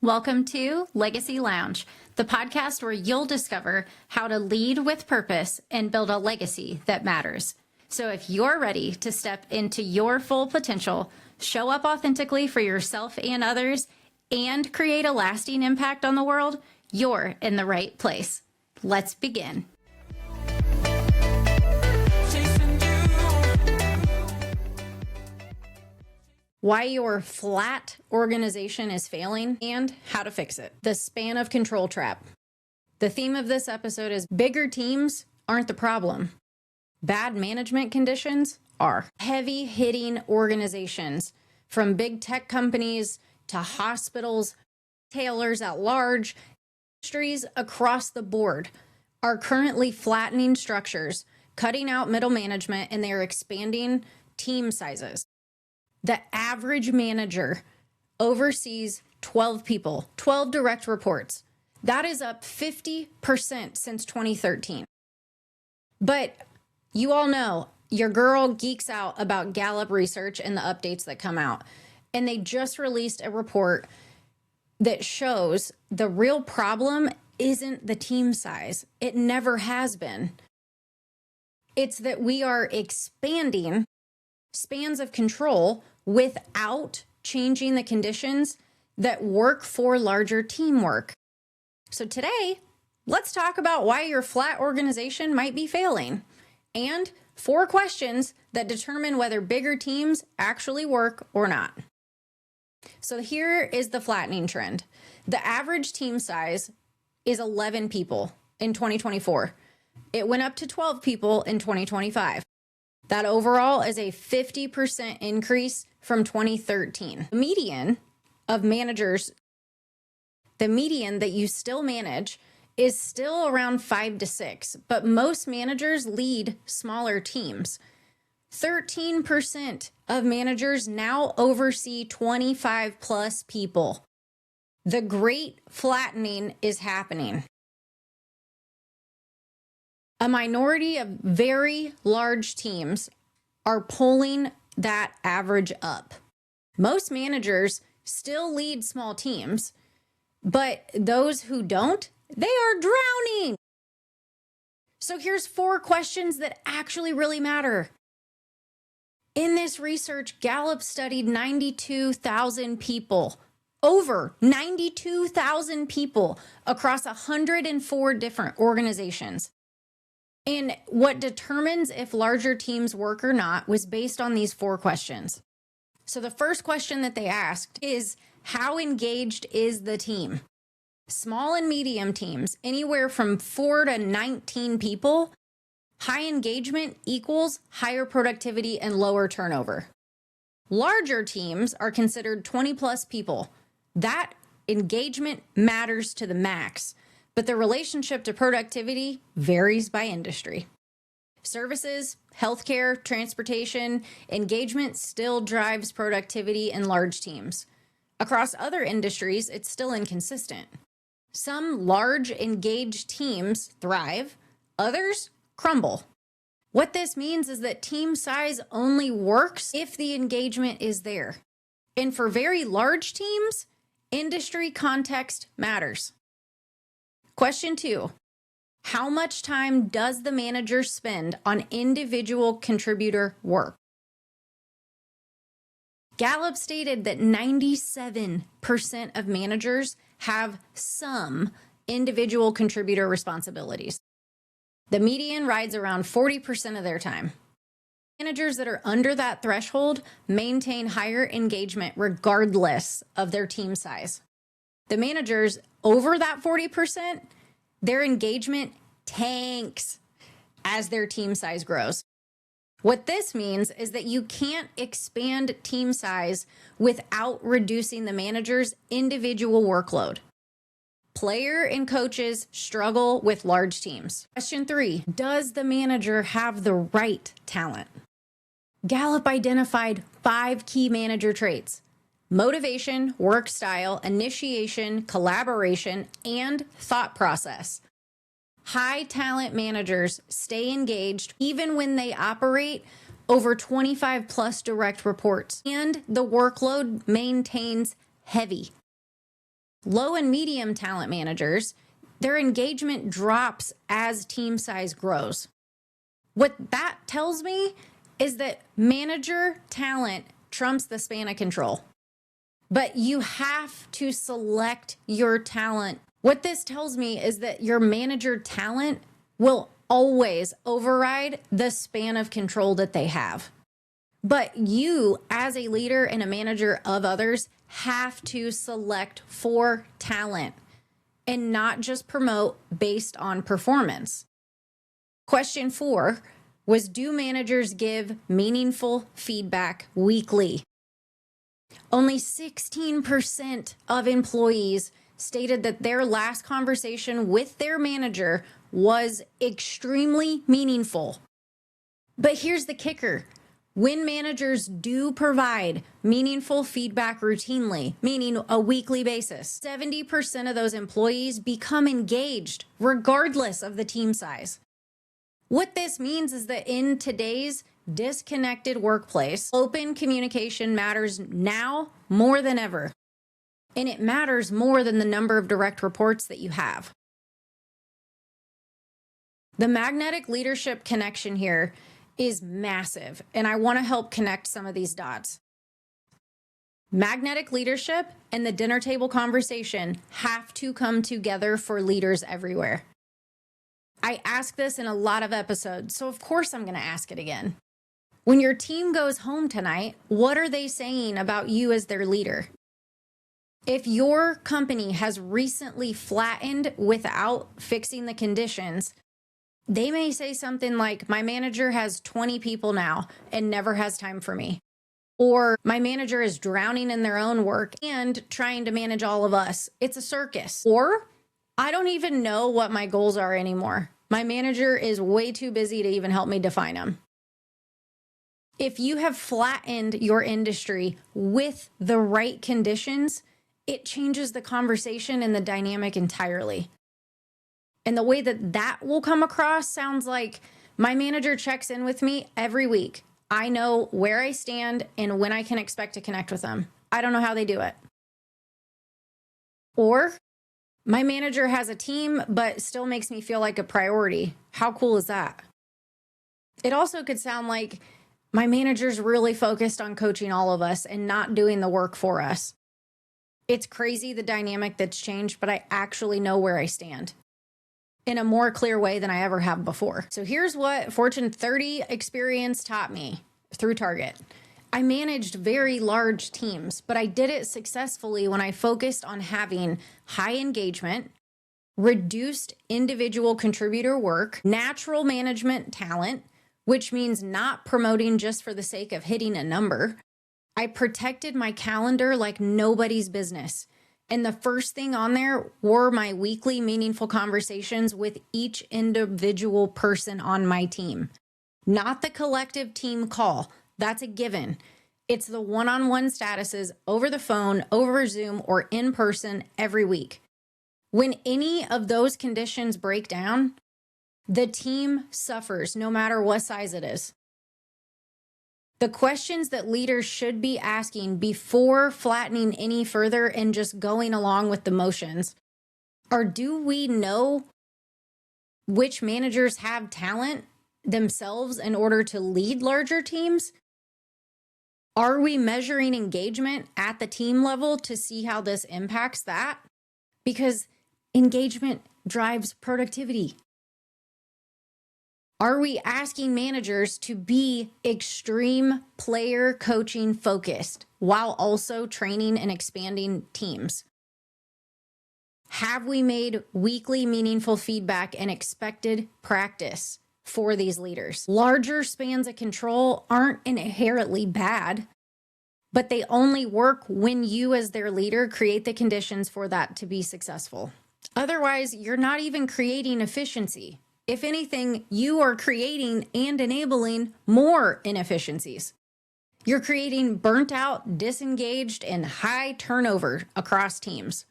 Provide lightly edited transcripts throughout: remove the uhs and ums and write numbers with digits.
Welcome to Legacy Lounge, the podcast where you'll discover how to lead with purpose and build a legacy that matters. So if you're ready to step into your full potential, show up authentically for yourself and others, and create a lasting impact on the world, you're in the right place. Let's begin. Why your flat organization is failing and how to fix it. The span of control trap. The theme of this episode is bigger teams aren't the problem. Bad management conditions are. Heavy hitting organizations from big tech companies to hospitals, retailers at large, industries across the board are currently flattening structures, cutting out middle management, and they are expanding team sizes. The average manager oversees 12 people, 12 direct reports. That is up 50% since 2013. But you all know your girl geeks out about Gallup research and the updates that come out. And they just released a report that shows the real problem isn't the team size. It never has been. It's that we are expanding spans of control without changing the conditions that work for larger teamwork. So today, let's talk about why your flat organization might be failing and 4 questions that determine whether bigger teams actually work or not. So here is the flattening trend. The average team size is 11 people in 2024. It went up to 12 people in 2025. That overall is a 50% increase from 2013. The median of managers, the median that you still manage is still around 5 to 6, but most managers lead smaller teams. 13% of managers now oversee 25 plus people. The great flattening is happening. A minority of very large teams are pulling that average up. Most managers still lead small teams, but those who don't, they are drowning. So here's 4 questions that actually really matter. In this research, Gallup studied 92,000 people, over 92,000 people across 104 different organizations. And what determines if larger teams work or not was based on these 4 questions. So the first question that they asked is, how engaged is the team? Small and medium teams, anywhere from 4 to 19 people, high engagement equals higher productivity and lower turnover. Larger teams are considered 20 plus people. That engagement matters to the max. But the relationship to productivity varies by industry. Services, healthcare, transportation, engagement still drives productivity in large teams. Across other industries, it's still inconsistent. Some large engaged teams thrive, others crumble. What this means is that team size only works if the engagement is there. And for very large teams, industry context matters. Question 2, how much time does the manager spend on individual contributor work? Gallup stated that 97% of managers have some individual contributor responsibilities. The median rides around 40% of their time. Managers that are under that threshold maintain higher engagement regardless of their team size. The managers over that 40%, their engagement tanks as their team size grows. What this means is that you can't expand team size without reducing the manager's individual workload. Player and coaches struggle with large teams. Question 3, does the manager have the right talent? Gallup identified 5 key manager traits: motivation, work style, initiation, collaboration, and thought process. High talent managers stay engaged even when they operate over 25 plus direct reports, and the workload maintains heavy. Low and medium talent managers, their engagement drops as team size grows. What that tells me is that manager talent trumps the span of control. But you have to select your talent. What this tells me is that your manager talent will always override the span of control that they have. But you, as a leader and a manager of others, have to select for talent and not just promote based on performance. Question 4 was, do managers give meaningful feedback weekly? Only 16% of employees stated that their last conversation with their manager was extremely meaningful. But here's the kicker. When managers do provide meaningful feedback routinely, meaning a weekly basis, 70% of those employees become engaged regardless of the team size. What this means is that in today's disconnected workplace, open communication matters now more than ever. And it matters more than the number of direct reports that you have. The magnetic leadership connection here is massive, and I want to help connect some of these dots. Magnetic leadership and the dinner table conversation have to come together for leaders everywhere. I ask this in a lot of episodes, so of course I'm going to ask it again. When your team goes home tonight, what are they saying about you as their leader? If your company has recently flattened without fixing the conditions, they may say something like, my manager has 20 people now and never has time for me. Or my manager is drowning in their own work and trying to manage all of us. It's a circus. Or I don't even know what my goals are anymore. My manager is way too busy to even help me define them. If you have flattened your industry with the right conditions, it changes the conversation and the dynamic entirely. And the way that that will come across sounds like, my manager checks in with me every week. I know where I stand and when I can expect to connect with them. I don't know how they do it. Or, my manager has a team, but still makes me feel like a priority. How cool is that? It also could sound like, my manager's really focused on coaching all of us and not doing the work for us. It's crazy the dynamic that's changed, but I actually know where I stand in a more clear way than I ever have before. So here's what Fortune 30 experience taught me through Target. I managed very large teams, but I did it successfully when I focused on having high engagement, reduced individual contributor work, natural management talent, which means not promoting just for the sake of hitting a number. I protected my calendar like nobody's business. And the first thing on there were my weekly meaningful conversations with each individual person on my team. Not the collective team call. That's a given. It's the one-on-one statuses over the phone, over Zoom, or in person every week. When any of those conditions break down, the team suffers no matter what size it is. The questions that leaders should be asking before flattening any further and just going along with the motions are, do we know which managers have talent themselves in order to lead larger teams? Are we measuring engagement at the team level to see how this impacts that? Because engagement drives productivity. Are we asking managers to be extreme player coaching focused while also training and expanding teams? Have we made weekly meaningful feedback an expected practice for these leaders? Larger spans of control aren't inherently bad, but they only work when you as their leader create the conditions for that to be successful. Otherwise, you're not even creating efficiency. If anything, you are creating and enabling more inefficiencies. You're creating burnt out, disengaged, and high turnover across teams.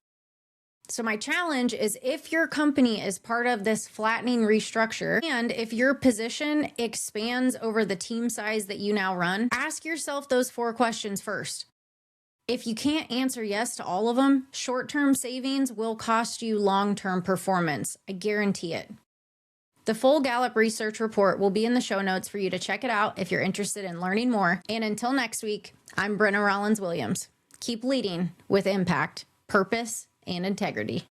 So my challenge is, if your company is part of this flattening restructure, and if your position expands over the team size that you now run, ask yourself those 4 questions first. If you can't answer yes to all of them, short-term savings will cost you long-term performance. I guarantee it. The full Gallup research report will be in the show notes for you to check it out if you're interested in learning more. And until next week, I'm Brin'na Rollins-Williams. Keep leading with impact, purpose, and integrity.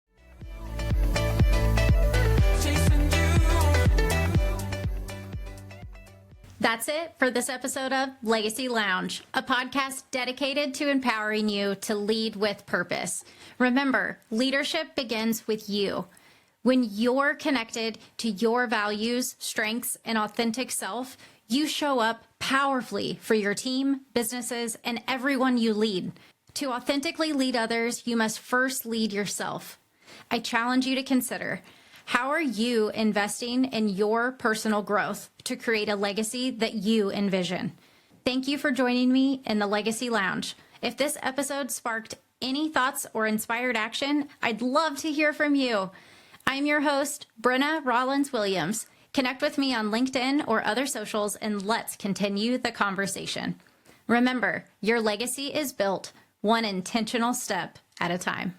That's it for this episode of Legacy Lounge, a podcast dedicated to empowering you to lead with purpose. Remember, leadership begins with you. When you're connected to your values, strengths, and authentic self, you show up powerfully for your team, businesses, and everyone you lead. To authentically lead others, you must first lead yourself. I challenge you to consider, how are you investing in your personal growth to create a legacy that you envision? Thank you for joining me in the Legacy Lounge. If this episode sparked any thoughts or inspired action, I'd love to hear from you. I'm your host, Brin'na Rollins-Williams. Connect with me on LinkedIn or other socials, and let's continue the conversation. Remember, your legacy is built one intentional step at a time.